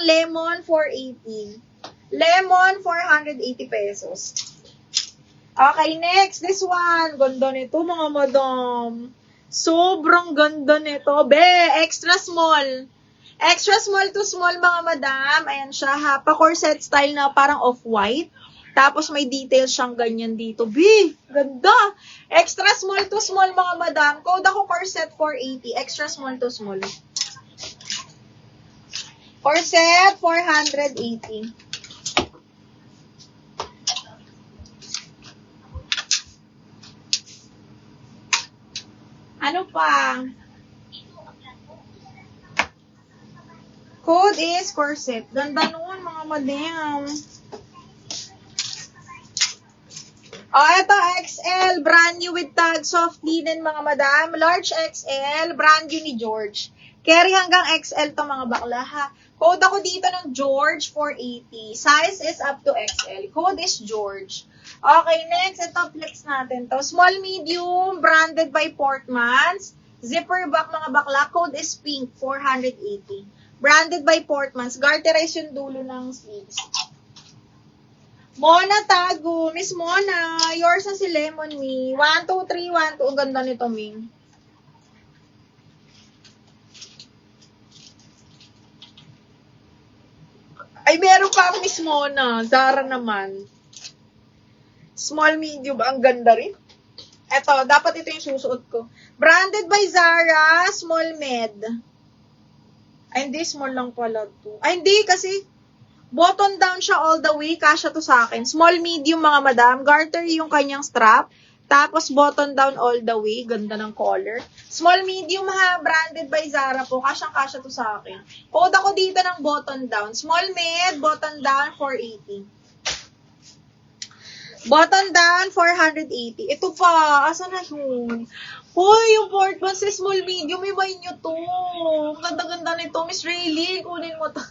lemon, 480. Lemon, 480 pesos. Okay, next. This one. Ganda nito, mga madam. Sobrang ganda nito. Extra small. Extra small to small, mga madam. Ayan siya, ha. Pa-corset style na parang off-white. Tapos may details siyang ganyan dito. Ganda. Extra small to small, mga madam. Code ako corset 480. Extra small to small. Corset 480. Ano pa? Code is corset. Ganda noon, mga madam. Ito, XL. Brand new with tag. Soft linen, mga madam. Large XL. Brand new ni George. Carry hanggang XL to, mga bakla, ha. Code ako dito ng George 480. Size is up to XL. Code is George. Okay, next. Ito, flex natin to. Small, medium. Branded by Portmans. Zipper back, mga bakla. Code is pink. 480. Branded by Portmans. Garterize yung dulo ng sleeves. Mona Tago. Miss Mona. Yours na si Lemon Me. 1, 2, 3, 1, 2. Ang ganda nito, Ming. Ay, meron pa ako, Miss Mona. Zara naman. Small, medium. Ang ganda rin. Eto, dapat ito yung susuot ko. Branded by Zara. Small, med. Ay, hindi. Small lang pala to. Ay, hindi. Kasi button down siya all the way. Kasya to sa akin. Small, medium, mga madam. Garter yung kanyang strap. Tapos, button down all the way. Ganda ng color. Small, medium, ha. Branded by Zara po. Kasyang-kasya to sa akin. Code ako dito ng button down. Small, med, button down, 480. Button down, 480. Ito pa. Asa na yun? Hoy, yung Portmans sa small, medium. Iba nyo to. Ganda-ganda nito. Miss Rayleigh, kunin mo to.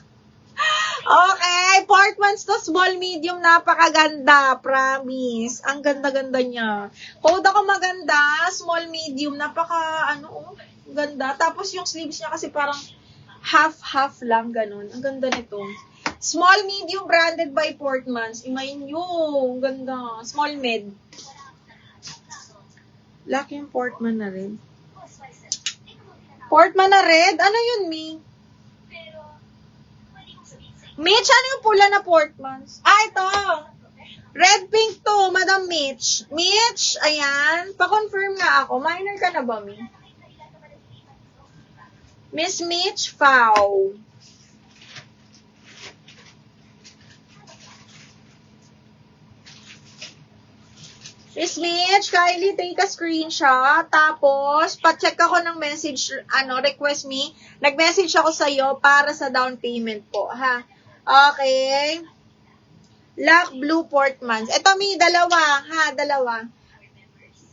Okay, Portmans to small, medium, napakaganda, promise. Ang ganda-ganda niya. Code ako maganda, small, medium, ganda. Tapos yung sleeves niya kasi parang half-half lang, ganun. Ang ganda nito. Small, medium, branded by Portmans. Imayin nyo, ang ganda. Small, med. Laki yung Portman na red. Portman na red? Ano yun, Mi? Mitch, ano yung pula na Portmans? Ito. Red pink to, Madam Mitch. Mitch, ayan. Pa-confirm nga ako. Minor ka na ba, Mi? Miss Mitch, Fau. Miss Mitch, Kylie, take a screenshot. Tapos, pa-check ako ng message, request me. Nag-message ako sa'yo para sa down payment po, ha? Okay. Black, blue, Portmans. Ito, Mi, dalawa. Ha, dalawa.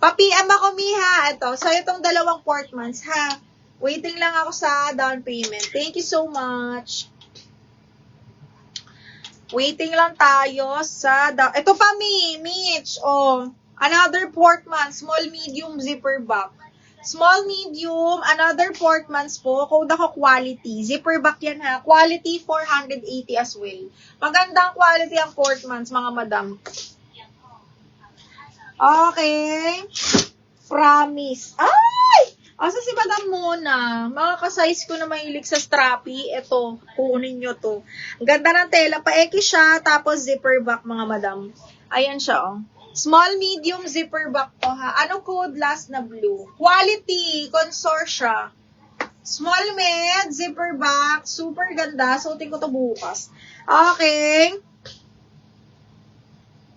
Pa-PM ako, Mi, ha? Ito. So, itong dalawang Portmans, ha? Waiting lang ako sa down payment. Thank you so much. Waiting lang tayo sa down... Ito pa, Mi. Mitch, oh. Another Portmans. Small, medium, zipper back. Small, medium, another Portmans po. Code ako quality. Zipper back yan, ha. Quality, 480 as well. Magandang quality ang Portmans, mga madam. Okay. Promise. Ay! Asa si madam muna? Mga ka-size ko na mahilig sa strappy. Ito, kunin nyo to. Ang ganda ng tela. Paeki siya, tapos zipper back, mga madam. Ayan siya, oh. Small, medium, zipper back to, ha. Ano code? Last na blue. Quality, consortia. Small med, zipper back. Super ganda. Suotin ko to bukas. Okay.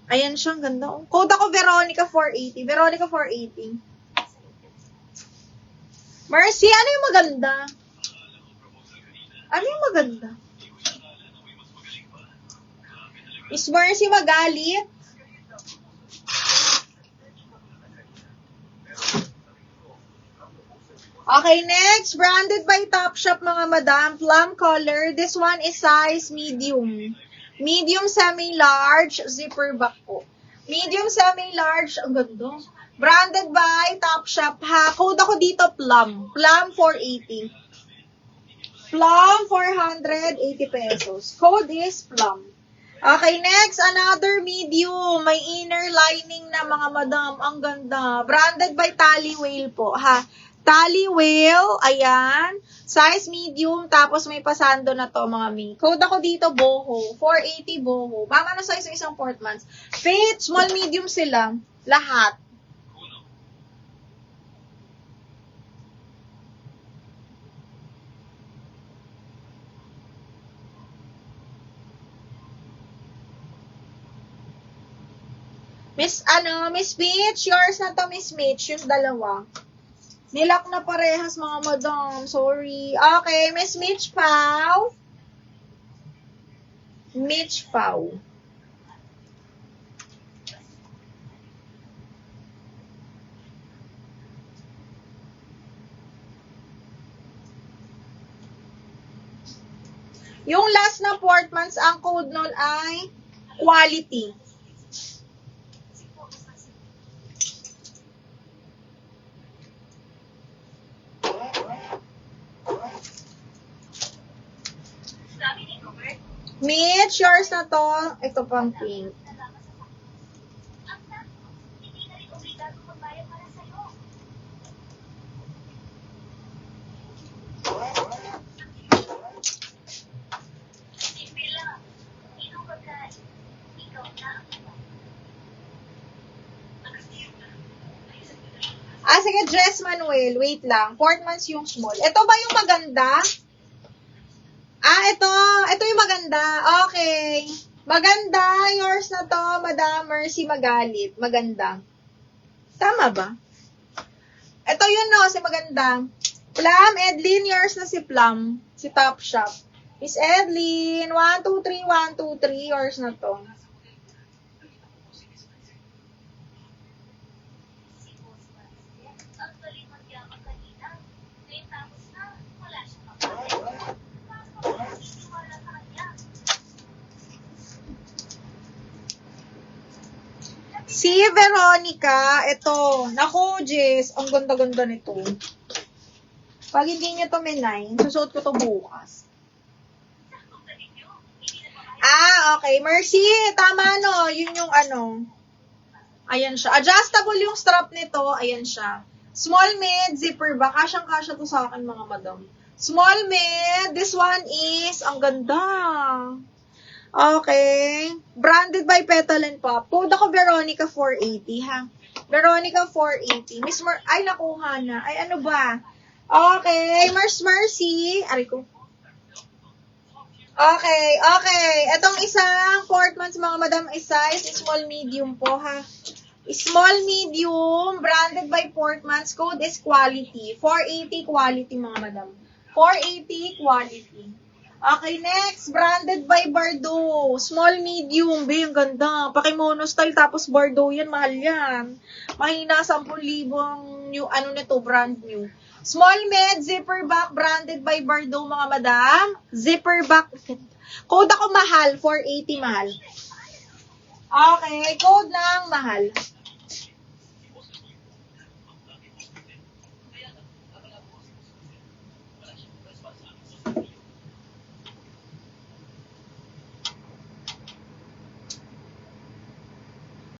Ayan siya, ang ganda. Oh. Code ako Veronica 480. Veronica 480. Mercy, ano yung maganda? Ano yung maganda? Is Mercy magalit? Okay, next. Branded by Topshop, mga madam. Plum color. This one is size medium. Medium, semi-large. Zipper back po. Medium, semi-large. Ang ganda. Branded by Topshop, ha. Code ako dito, plum. Plum 480. Plum, 480 pesos. Code is plum. Okay, next, another medium. May inner lining na mga madam. Ang ganda. Branded by Tally Whale po, ha. Tally Whale, ayan. Size medium, tapos may pasando na to, mga mi. Code ako dito, boho. 480 boho. Mama na size ng isang portmans. Fit, small, medium sila. Lahat. Miss Mitch, yours na to, Miss Mitch, yung dalawa. Nilak na parehas, mga madam. Sorry. Okay, Miss Mitch Pau. Mitch Pau. Yung last na portmans, ang code nun ay quality. Mitch, yours na to. Ito pang pink. Sige, Jess Manuel. Wait lang. Portmans yung small. Ito ba yung maganda? Ito yung maganda. Okay. Maganda. Yours na to, Madam Mercy Magalit. Maganda. Tama ba? Ito yun, no, si maganda. Plum, Edlin, yours na si Plum. Si Top Shop. Miss Edlin, 1, 2, 3, 1, 2, 3, yours na to. Si Veronica, ito, naku, Jess, ang ganda-ganda nito. Pag hindi nyo to minay, susuot ko to bukas. Okay, Mercy, tama no, yun yung ano. Ayan siya. Adjustable yung strap nito, ayan siya. Small mid, zipper ba? Kasyang-kasya to sa akin, mga madam. Small mid, this one is, ang ganda. Okay. Branded by Petal and Pop. Code ako Veronica 480, ha? Veronica 480. Miss ay, nakuha na. Ay, ano ba? Okay. Mercy. Ari ko. Okay. Etong isang portmans, mga madam, is size small medium po, ha? Small medium, branded by Portmans. Code is quality. 480 quality, mga madam. 480 quality. Okay, next. Branded by Bardo. Small, medium. Ang ganda. Pakimono style, tapos Bardo yan. Mahal yan. Mahina, 10,000 ang new, ano nito, brand new. Small, med, zipper back. Branded by Bardo, mga madam. Zipper back. Code ako mahal. 480 mahal. Okay, code ng mahal.